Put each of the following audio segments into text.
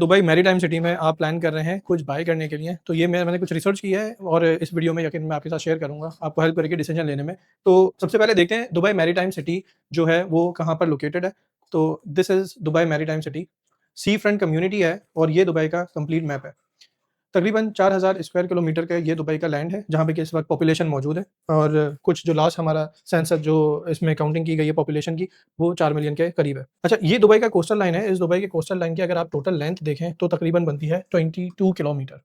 Dubai maritime city में आप plan कर रहे हैं कुछ बाय करने के लिए, तो ये मैंने कुछ रिसर्च किया है और इस वीडियो में यकीनन मैं आपके साथ शेयर करूँगा, आपको हेल्प करेगी डिसीजन लेने में। तो सबसे पहले देखते हैं दुबई मैरीटाइम सिटी जो है वो कहाँ पर लोकेटेड है। तो this is Dubai maritime city, sea front community है और ये दुबई का कंप्लीट मैप है। तकरीबन 4000 स्क्वायर किलोमीटर का ये दुबई का लैंड है, जहाँ पे कि इस वक़्त पॉपुलेशन मौजूद है और कुछ जो लास्ट हमारा सेंसस जो इसमें काउंटिंग की गई है पॉपुलेशन की, वो 4 मिलियन के करीब है। अच्छा, ये दुबई का कोस्टल लाइन है, इस दुबई के कोस्टल लाइन की अगर आप टोटल लेंथ देखें, तो तकरीबन बनती है 22 kilometre.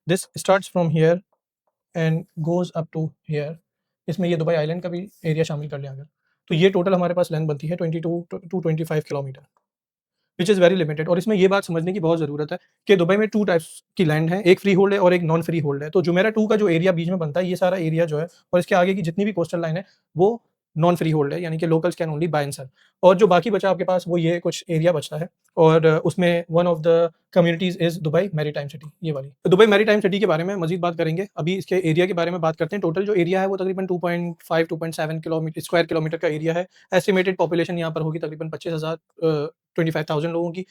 This starts from here and goes up to here. इसमें ये दुबई आइलैंड का भी एरिया शामिल कर लें अगर, तो ये टोटल हमारे पास लेंथ बनती है 22 to 25 kilometre. Which is very limited और इसमें ये बात समझने की बहुत ज़रूरत है कि दुबई में 2 टाइप्स की लैंड है, एक फ्री होल्ड है और एक नॉन फ्री होल्ड है। तो जुमेरह 2 का जो एरिया बीच में बनता है, ये सारा एरिया जो है और इसके आगे की जितनी भी कोस्टल लाइन है, वो नॉन फ्री होल्ड है, यानी कि locals can only buy and sell. और जो बाकी बचा आपके पास, वो ये कुछ एरिया बचता है और उसमें one of the communities is Dubai maritime city, ये वाली। तो दुबई मैरीटाइम सिटी के बारे में मज़ीद बात करेंगे, अभी इसके एरिया के बारे में बात करते हैं। टोटल जो एरिया है, वो तकरीबन 2.5 2.7 स्क्वायर किलोमीटर का एरिया है। एस्टिमेटेड पॉपुलेशन यहाँ पर होगी तकरीबन 25,000 25,000 लोगों की।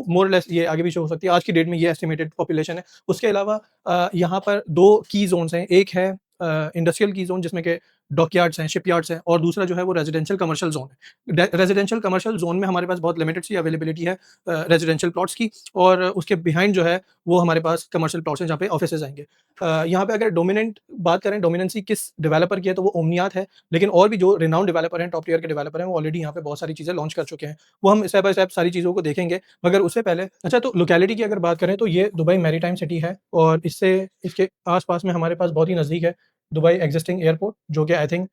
मोर और लेस ये आगे भी शो हो सकती है। आज की डेट में ये एस्टिमेटेड पॉपुलेशन है। उसके अलावा यहाँ पर 2 की ज़ोन्स हैं। एक है इंडस्ट्रियल की ज़ोन जिसमें कि डॉकयार्ड्स हैं, शिपयार्ड्स हैं और दूसरा जो है वो रेज़िडेंशियल कमर्शियल ज़ोन है। रेज़िडेंशियल कमर्शियल ज़ोन में हमारे पास बहुत लिमिटेड सी अवेलेबिलिटी है रेज़िडेंशियल प्लॉट्स की और उसके बिहाइंड जो है वो हमारे पास कमर्शियल प्लॉट्स हैं जहाँ पे ऑफिसेज़ आएँगे। यहाँ पे अगर डोमिनेंट बात करें, डोमिनेंसी किस डेवलपर की है, तो वो ओमनियात है। लेकिन और भी जो रिनाउंड डेवलपर हैं, टॉप टियर के डेवलपर हैं, वो ऑलरेडी यहाँ पे बहुत सारी चीज़ें लॉन्च कर चुके हैं। वो हम स्टेप बाय स्टेप सारी चीज़ों को देखेंगे, मगर उससे पहले अच्छा, तो लोकेलिटी की अगर बात करें तो ये दुबई मैरीटाइम सिटी है और इससे इसके आस-पास में हमारे पास बहुत ही नज़दीक है दुबई एक्जिस्टिंग एयरपोर्ट, जो कि आई थिंक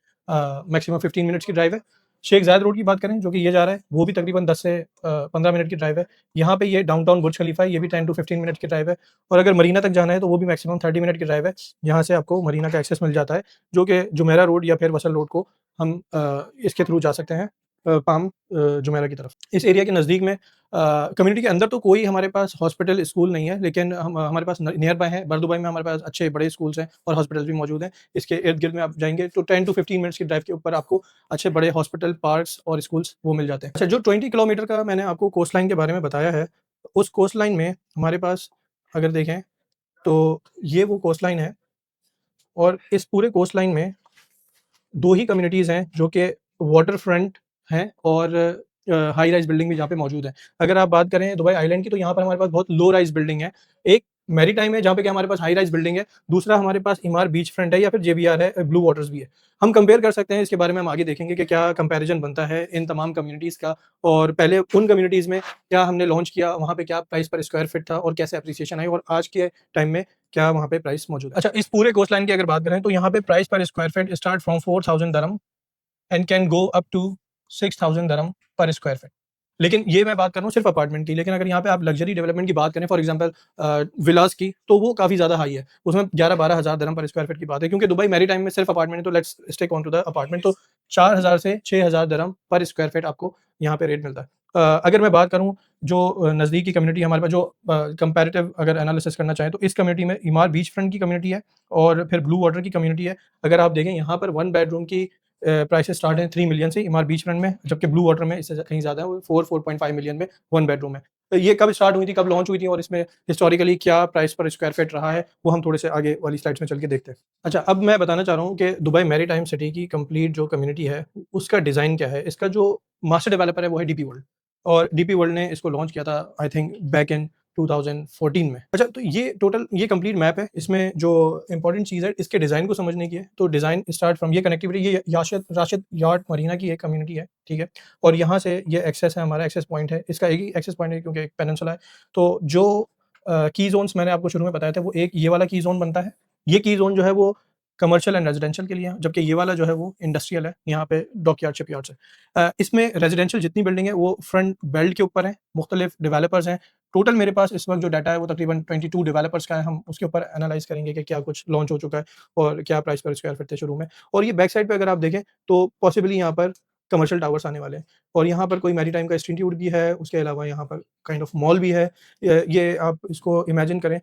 मैक्सिमम 15 मिनट्स की ड्राइव है। शेख ज़ायद रोड की बात करें, जो कि ये जा रहा है, वो भी तकरीबन 10 से 15 मिनट की ड्राइव है। यहाँ पे ये डाउनटाउन बुर्ज खलीफा है, ये भी 10 टू 15 मिनट की ड्राइव है और अगर मरीना तक जाना है तो वो भी मैक्सिमम 30 मिनट की ड्राइव है। यहाँ से आपको मरीना का एक्सेस मिल जाता है, जो कि जुमेरा रोड या फिर वसल रोड को हम इसके थ्रू जा सकते हैं पाम जुमेरा की तरफ। इस एरिया के नज़दीक में कम्युनिटी के अंदर तो कोई हमारे पास हॉस्पिटल, स्कूल नहीं है, लेकिन हम हमारे पास न नियर बाय है, बर्दुबई में हमारे पास अच्छे बड़े स्कूल्स हैं और हॉस्पिटल्स भी मौजूद हैं। इसके इर्द-गिर्द में आप जाएँगे तो 10 टू 15 मिनट्स की ड्राइव के ऊपर आपको अच्छे बड़े हॉस्पिटल, पार्क्स और स्कूल्स वो मिल जाते हैं। अच्छा, जो 20 किलोमीटर का मैंने आपको कोस्ट लाइन के बारे में बताया है, उस कोस्ट लाइन में हमारे पास अगर देखें, तो ये वो कोस्ट लाइन है और इस पूरे कोस्ट लाइन में 2 ही कम्युनिटीज़ हैं जो कि वाटर फ्रंट हैं और हाई राइज़ बिल्डिंग भी जहाँ पे मौजूद है। अगर आप बात करें दुबई आइलैंड की, तो यहाँ पर हमारे पास बहुत लो राइज़ बिल्डिंग है। एक मैरीटाइम है जहाँ पे कि हमारे पास हाई राइज़ बिल्डिंग है, दूसरा हमारे पास इमार बीच फ्रंट है या फिर जेबीआर है, ब्लू वाटर्स भी है। हम कंपेयर कर सकते हैं, इसके बारे में हम आगे देखेंगे कि क्या कंपैरिज़न बनता है इन तमाम कम्युनिटीज़ का और पहले उन कम्युनिटीज़ में क्या हमने लॉन्च किया, वहाँ पे क्या प्राइस पर स्क्वायर फीट था और कैसे एप्रिसिएशन आई और आज के टाइम में क्या वहाँ पे प्राइस मौजूद है। अच्छा, इस पूरे कोस्ट लाइन की अगर बात करें, तो यहाँ पे price per square feet start from 4000 dirham and can go up to 6000 dirham per square feet. लेकिन ये मैं बात कर रहा हूँ सिर्फ अपार्टमेंट की, लेकिन अगर यहाँ पे आप लग्जरी डेवलपमेंट की बात करें, फॉर एग्जांपल विलास की, तो वो काफ़ी ज़्यादा हाई है। उसमें 11-12 हज़ार दिरहम पर स्क्वायर फीट की बात है, क्योंकि दुबई मैरीटाइम में सिर्फ अपार्टमेंट है, तो let's stick on to the apartment. तो 4000 से 6000 दिरहम पर स्क्वायर फीट आपको यहाँ पे रेट मिलता है। अगर मैं बात करूँ जो नज़दीक की कम्युनिटी हमारे पास जो कंपैरेटिव अगर एनालिसिस करना चाहें, तो इस कम्युनिटी में इमार बीच फ्रंट की कम्युनिटी है और फिर ब्लू वाटर की कम्युनिटी है। अगर आप देखें, यहाँ पर 1 बेडरूम की प्राइसेज़ स्टार्ट हैं 3 मिलियन से इमार बीच फ्रंट में, जबकि ब्लू वाटर में इससे कहीं ज़्यादा है, वो 4-4.5 मिलियन में 1 बेडरूम है। तो ये कब स्टार्ट हुई थी, कब लॉन्च हुई थी और इसमें हिस्टोरिकली क्या प्राइस पर स्क्वायर फीट रहा है, वो हम थोड़े से आगे वाली स्लाइड्स में चल के देखते हैं। अच्छा, अब मैं बताना चाह रहा हूँ कि दुबई मैरीटाइम सिटी की कंप्लीट जो कम्युनिटी है, उसका डिज़ाइन क्या है? इसका जो मास्टर डेवलपर है, वो है डीपी वर्ल्ड और डीपी वर्ल्ड ने इसको लॉन्च किया था आई थिंक बैक इन 2014 में। अच्छा, तो ये टोटल ये कंप्लीट मैप है। इसमें जो इम्पोर्टेंट चीज़ है, इसके डिज़ाइन को समझने की है। तो डिज़ाइन स्टार्ट फ्रॉम ये कनेक्टिविटी, ये याशिद राशिद यार्ड मरीना की एक कम्युनिटी है, ठीक है? और यहाँ से ये एक्सेस है, हमारा एक्सेस पॉइंट है। इसका एक ही एक्सेस पॉइंट है क्योंकि एक पेनिनसुला है। तो जो की ज़ोन्स मैंने आपको शुरू में बताया था, वो एक ये वाला की ज़ोन बनता है। ये की ज़ोन जो है वो कमर्शियल एंड रेज़िडेंशियल के लिए है, जबकि ये वाला जो है वो इंडस्ट्रियल है। यहाँ पे डॉकयार्ड, शिपयार्ड्स है। इसमें रेज़िडेंशियल जितनी बिल्डिंग है वो फ्रंट बेल्ट के ऊपर है, मुख्तलिफ डेवलपर्स हैं। टोटल मेरे पास इस वक़्त जो डाटा है वो तकरीबन 22 डेवलपर्स का है। हम उसके ऊपर एनालाइज़ करेंगे कि क्या कुछ लॉन्च हो चुका है और क्या प्राइस पर स्क्वायर फीट थे शुरू में। और ये बैक साइड पे अगर आप देखें, तो पॉसिबली यहाँ पर कमर्शियल टावर्स आने वाले हैं और यहाँ पर कोई मैरीटाइम का इंस्टीट्यूट भी है, उसके अलावा यहाँ पर काइंड ऑफ मॉल भी है। ये आप इसको इमेजिन करें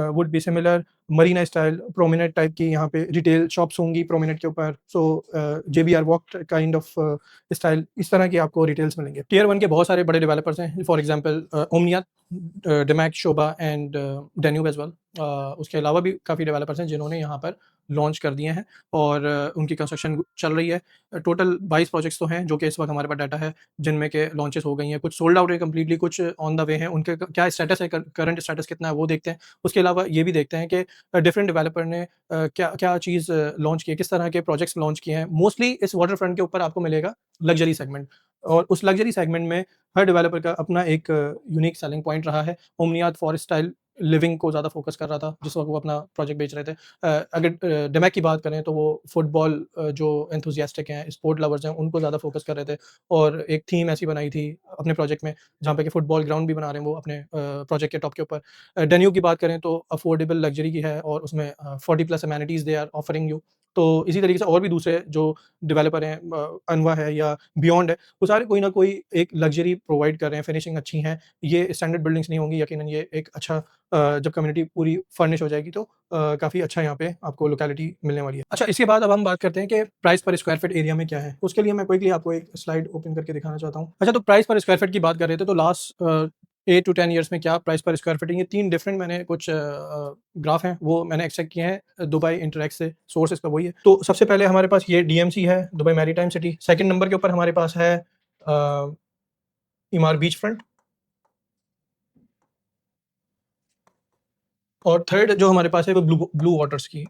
would be similar Marina style promenade type की यहाँ पे रिटेल शॉप्स होंगी प्रोमेनेड के ऊपर। सो जेबीआर वॉक काइंड ऑफ स्टाइल इस तरह के आपको रिटेल्स मिलेंगे। टियर 1 के बहुत सारे बड़े डेवलपर्स हैं, for example Omniya, Damac, Sobha and Danube as well. उसके अलावा भी काफ़ी डेवलपर्स हैं जिन्होंने यहाँ पर लॉन्च कर दिए हैं और उनकी कंस्ट्रक्शन चल रही है। टोटल 22 प्रोजेक्ट्स तो हैं जो कि इस वक्त हमारे पास डाटा है, जिनमें के लॉन्चेस हो गई हैं, कुछ सोल्ड आउट है कंप्लीटली, कुछ ऑन द वे हैं। उनके क्या स्टेटस है, करंट स्टेटस कितना है वो देखते हैं। उसके अलावा ये भी देखते हैं कि डिफरेंट डेवलपर ने क्या क्या चीज़ लॉन्च की है, किस तरह के प्रोजेक्ट्स लॉन्च किए हैं। मोस्टली इस वाटर फ्रंट के ऊपर आपको मिलेगा लग्जरी सेगमेंट और उस लग्जरी सेगमेंट में हर डेवलपर का अपना एक यूनिक सेलिंग पॉइंट रहा है। ओमनियात फॉरेस्ट स्टाइल लिविंग को ज़्यादा फोकस कर रहा था जिस वक्त वो अपना प्रोजेक्ट बेच रहे थे। अगर डेमैक की बात करें तो वो फुटबॉल जो एंथुसियास्टिक हैं, स्पोर्ट लवर्स हैं, उनको ज़्यादा फोकस कर रहे थे और एक थीम ऐसी बनाई थी अपने प्रोजेक्ट में जहाँ पे कि फुटबॉल ग्राउंड भी बना रहे हैं वो अपने प्रोजेक्ट के टॉप के ऊपर। डेन्यूब की बात करें तो अफोर्डेबल लग्जरी की है और उसमें 40 plus amenities they are offering you. तो इसी तरीके से और भी दूसरे जो डेवलपर हैं, अनवा है या बियॉन्ड है, वो सारे कोई ना कोई एक लग्जरी प्रोवाइड कर रहे हैं, फिनिशिंग अच्छी हैं। ये स्टैंडर्ड बिल्डिंग्स नहीं होंगी यकीनन, ये एक अच्छा जब कम्युनिटी पूरी फर्निश हो जाएगी तो काफ़ी अच्छा यहाँ पे आपको लोकेलिटी मिलने वाली है। अच्छा, इसके बाद अब हम बात करते हैं कि price per square feet area में क्या है। उसके लिए मैं क्विकली आपको एक स्लाइड ओपन करके दिखाना चाहता हूँ। अच्छा, तो प्राइस पर स्क्वायर फीट की बात कर रहे थे तो लास्ट 8 टू 10 ईयर्स में क्या प्राइस पर स्क्वायर फीट, ये 3 डिफरेंट मैंने कुछ ग्राफ हैं वो मैंने एक्सट्रैक्ट किए हैं दुबई इंटरैक्ट से, सोर्स इसका वही है। तो सबसे पहले हमारे पास ये डीएमसी है, Dubai maritime city. Second number के ऊपर हमारे पास है इमार बीच फ्रंट और थर्ड जो हमारे पास है वो ब्लू वाटर्स की।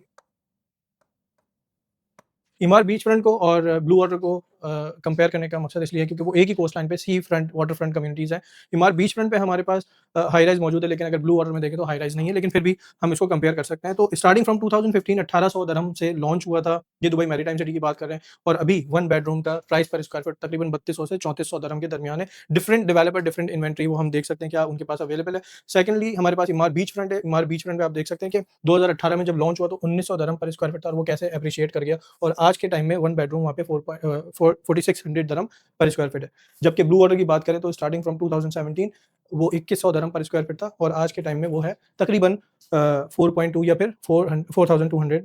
इमार बीच फ्रंट को और ब्लू वाटर को कंपेयर करने का मकसद इसलिए है क्योंकि वो एक ही कोस्ट लाइन पे सी फ्रंट वाटर फ्रंट कम्युनिटीज़ हैं। इमार बीच फ्रंट पे हमारे पास हाई राइज़ मौजूद है, लेकिन अगर ब्लू वाटर में देखें तो हाई राइज़ नहीं है, लेकिन फिर भी हम इसको कंपेयर कर सकते हैं। तो स्टार्टिंग फ्रॉम 2015 1800 दिरहम से लॉन्च हुआ था, ये दुबई मैरीटाइम सिटी की बात कर रहे हैं और अभी 1 बेडरूम का प्राइस पर स्क्वायर फीट तकरीबन 3200 से 3400 दिरहम के दरमियान है। डिफरेंट डेवलपर, डिफरेंट इन्वेंटरी वो हम देख सकते हैं क्या उनके पास अवेलेबल है। सेकंडली हमारे पास इमार बीच फ्रंट है। इमार बीच फ्रंट पे आप देख सकते हैं कि 2018 में जब लॉन्च हुआ तो 1900 दिरहम पर स्क्वायर फीट था और वो कैसे एप्रिशिएट कर गया और आज के टाइम में 1 बेडरूम वहाँ पे 4600 दिरहम पर स्क्वायर फीट है। जबकि ब्लू वाटर की बात करें तो स्टार्टिंग फ्रॉम 2017 वो 2100 दिरहम पर स्क्वायर फीट था और आज के टाइम में वो है तकरीबन 4.2 या फिर 4200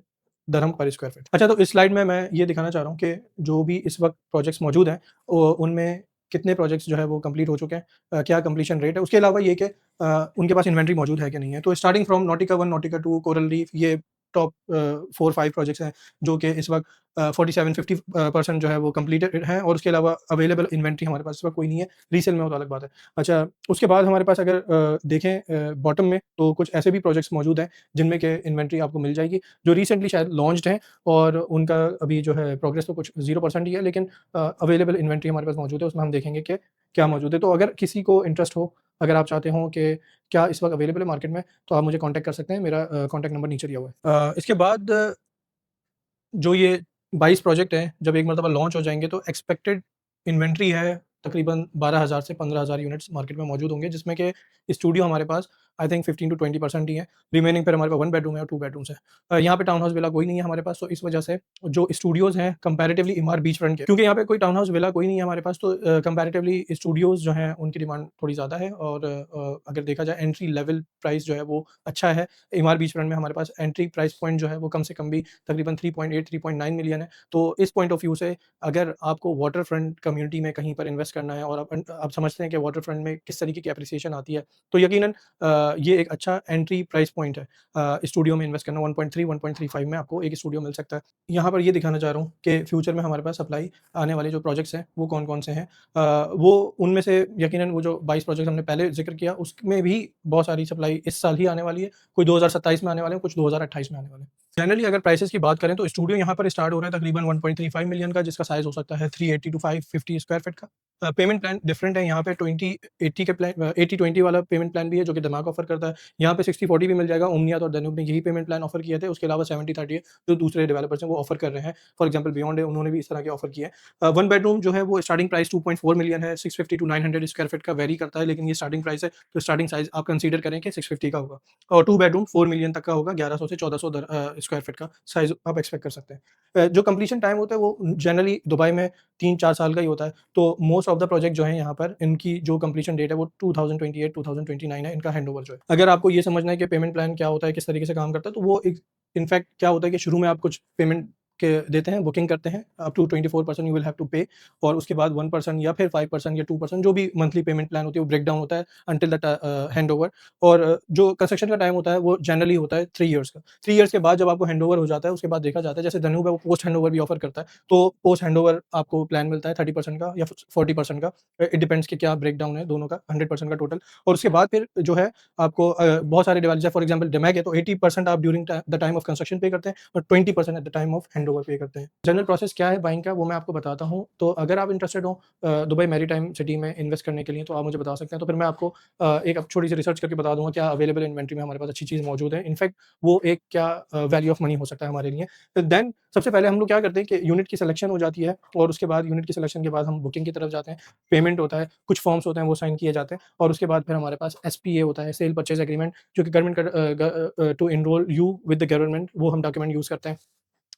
दिरहम पर स्क्वायर फीट। अच्छा, तो इस स्लाइड में मैं ये दिखाना चाह रहा हूँ कि जो भी इस वक्त प्रोजेक्ट्स मौजूद हैं उनमें कितने प्रोजेक्ट्स जो है वो कंप्लीट हो चुके हैं, क्या कंप्लीशन रेट है। उसके अलावा ये कि उनके पास इन्वेंट्री मौजूद है कि नहीं है। तो स्टार्टिंग फ्रॉम नॉटिका 1, नॉटिका 2, कोरल रीफ, ये टॉप 4-5 प्रोजेक्ट्स हैं जो कि इस वक्त 47-50% जो है वो कंप्लीटेड हैं और उसके अलावा अवेलेबल इन्वेंट्री हमारे पास इस वक्त कोई नहीं है। रीसेल में हो तो अलग बात है। अच्छा, उसके बाद हमारे पास अगर देखें बॉटम में तो कुछ ऐसे भी प्रोजेक्ट्स मौजूद हैं जिनमें कि इन्वेंट्री आपको मिल जाएगी जो रिसेंटली शायद लॉन्च्ड हैं और उनका अभी जो है प्रोग्रेस तो कुछ 0% ही है, लेकिन अवेलेबल इन्वेंट्री हमारे पास मौजूद है, उसमें हम देखेंगे कि क्या मौजूद है। तो अगर किसी को इंटरेस्ट हो, अगर आप चाहते हो कि क्या इस वक्त अवेलेबल है मार्केट में, तो आप मुझे कॉन्टैक्ट कर सकते हैं। मेरा कॉन्टैक्ट नंबर नीचे दिया हुआ है। इसके बाद जो ये 22 प्रोजेक्ट हैं, जब एक मर्तबा लॉन्च हो जाएँगे तो एक्सपेक्टेड इन्वेंट्री है तकरीबन 12,000 से 15,000 यूनिट्स मार्केट में मौजूद होंगे, जिसमें कि स्टूडियो हमारे पास आई थिंक 15 टू 20% ही है। रिमेनिंग फिर हमारे पास 1 बेडरूम है और 2 बेडरूम्स हैं। यहाँ पे टाउन हाउस विला कोई नहीं है हमारे पास, तो इस वजह से जो स्टूडियोज़ हैं कंपैरेटिवली इमार बीच फ्रंट के, क्योंकि यहाँ पे कोई टाउन हाउस विला कोई नहीं है हमारे पास, तो कंपैरेटिवली स्टूडियोज़ जो हैं उनकी डिमांड थोड़ी ज़्यादा है और अगर देखा जाए एंट्री लेवल प्राइस जो है वो अच्छा है। इमार बीच फ्रंट में हमारे पास एंट्री प्राइस पॉइंट जो है वो कम से कम भी तकरीबन 3.8 3.9 मिलियन है। तो इस पॉइंट ऑफ व्यू से अगर आपको वाटर फ्रंट कम्युनिटी में कहीं पर इन्वेस्ट करना है और आप समझते हैं कि वाटर फ्रंट में किस तरीके की एप्रिसिएशन आती है, तो यकीनन ये एक अच्छा एंट्री प्राइस पॉइंट है। स्टूडियो में इन्वेस्ट करना 1.3 1.35 में आपको एक स्टूडियो मिल सकता है। यहाँ पर ये दिखाना चाह रहा हूँ कि फ्यूचर में हमारे पास सप्लाई आने वाले जो प्रोजेक्ट्स हैं वो कौन-कौन से हैं। वो उनमें से यकीनन वो जो 22 प्रोजेक्ट हमने पहले ज़िक्र किया उसमें भी बहुत सारी सप्लाई इस साल ही आने वाली है। कोई 2027 में आने वाले हैं, कुछ 2028 में आने वाले हैं। जनरली अगर प्राइसेज़ की बात करें तो स्टूडियो यहाँ पर स्टार्ट हो रहा है तकरीबन 1.35 मिलियन का, जिसका साइज़ हो सकता है 380 टू 550 स्क्वायर फीट का। पेमेंट प्लान डिफरेंट है यहाँ पे 20-80 के प्लान 80-20 वाला पेमेंट प्लान भी है जो कि दिमाग ऑफर ऑफर करता है। यहाँ पे 60-40 भी मिल जाएगा। ओमनिया और दानूब ने यही पेमेंट प्लान ऑफर किए थे। उसके अलावा 70-30 जो दूसरे डेवलपर्स हैं वो ऑफर कर रहे हैं। फॉर एग्जांपल बियॉन्ड है, उन्होंने भी इस तरह के ऑफर किए हैं। 1 बेडरूम जो है वो स्टार्टिंग प्राइस 2.4 मिलियन है। 650 टू 900 स्क्वायर फीट का वेरी करता है, लेकिन ये स्टार्टिंग प्राइस है, तो स्टार्टिंग साइज़ आप कंसीडर करें कि 650 का होगा। और 2 बेडरूम 4 मिलियन तक का होगा, 1100 से 1400 स्क्वायर फीट का साइज़ आप एक्सपेक्ट कर सकते हैं। जो कंप्लीशन टाइम होता है वो जनरली दुबई में 3-4 साल का ही होता है। तो मोस्ट ऑफ द प्रोजेक्ट जो है यहाँ पर, इनकी जो कंप्लीशन डेट है वो 2028-2029 है, इनका हैंडओवर जो है। अगर आपको ये समझना है कि पेमेंट प्लान क्या होता है, किस तरीके से काम करता है, तो वो एक इनफैक्ट क्या होता है कि शुरू में आप कुछ पेमेंट के देते हैं, बुकिंग करते हैं, up to 24% you will have to pay, और उसके बाद 1% या फिर 5% या 2% जो भी मंथली पेमेंट प्लान होती है वो ब्रेक डाउन होता है अंटिल द हैंडओवर। और जो कंस्ट्रक्शन का टाइम होता है वो जनरली होता है 3 इयर्स का। 3 इयर्स के बाद जब आपको हैंडओवर हो जाता है, उसके बाद देखा जाता है, जैसे धन्यूब है वो पोस्ट हैंडओवर भी ऑफर करता है, तो पोस्ट हैंडओवर आपको प्लान मिलता है 30% का या 40% का। इट डिपेंड्स कि क्या ब्रेकडाउन है दोनों का, 100% का टोटल। और उसके बाद फिर जो है आपको बहुत सारे डिवेलपर्स, फॉर एग्जांपल डेमैग है, तो 80% आप during the time of construction पे करते हैं और 20% eight the time of handover पे करते हैं। जनरल प्रोसेस क्या है बाइंग का, वो मैं आपको बताता हूँ। तो अगर आप इंटरेस्टेड हो दुबई मैरीटाइम सिटी में इन्वेस्ट करने के लिए, तो आप मुझे बता सकते हैं। तो फिर मैं आपको एक अब छोटी-सी रिसर्च करके बता दूँगा क्या अवेलेबल इन्वेंटरी में हमारे पास अच्छी चीज़ मौजूद है। इनफैक्ट वो एक क्या वैल्यू ऑफ मनी हो सकता है हमारे लिए। देन सबसे पहले हम लोग क्या करते हैं कि यूनिट की सिलेक्शन हो जाती है, और उसके बाद यूनिट की सिलेक्शन के बाद हम बुकिंग की तरफ जाते हैं। पेमेंट होता है, कुछ फॉर्म्स होते हैं वो साइन किए जाते हैं, और उसके बाद फिर हमारे पास एसपीए होता है, सेल परचेज़ एग्रीमेंट, जो कि government to enrol you with the government, वो हम डॉक्यूमेंट यूज़ करते हैं।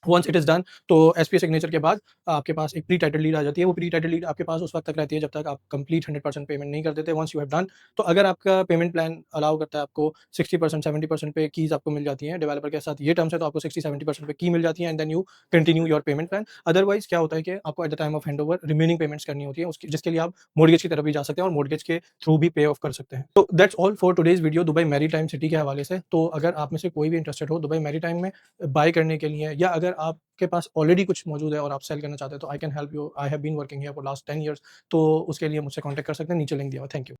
वंस इट इज़ डन, तो एसपीए सिग्नेचर के बाद आपके पास एक प्री टाइटल डीड आ जाती है। वो प्री टाइटल डीड आपके पास उस वक़्त तक रहती है जब तक आप कंप्लीट 100% पेमेंट नहीं कर देते। वंस यू हैव डन, तो अगर आपका पेमेंट प्लान अलाउ करता है आपको 60% 70% पे कीज़ आपको मिल जाती हैं। डेवलपर के साथ ये टर्म्स है, तो आपको 60-70% पे की मिल जाती है, and then you continue your payment plan. Otherwise क्या होता है कि आपको at the time of handover remaining payments करनी होती है, उसकी जिसके लिए आप मॉर्टगेज की तरफ भी जा सकते हैं और मॉर्टगेज के थ्रू भी पे ऑफ कर सकते हैं। तो that's all for today's video Dubai maritime city के हवाले से। तो अगर आप में से कोई भी इंटरेस्टेड हो दुबई मैरीटाइम में बाय करने के लिए, या अगर आपके पास ऑलरेडी कुछ मौजूद है और आप सेल करना चाहते हैं, तो I can help you. I have been working here for last 10 years, तो उसके लिए मुझसे कॉन्टैक्ट कर सकते हैं। नीचे लिंक दिया हुआ है। Thank you.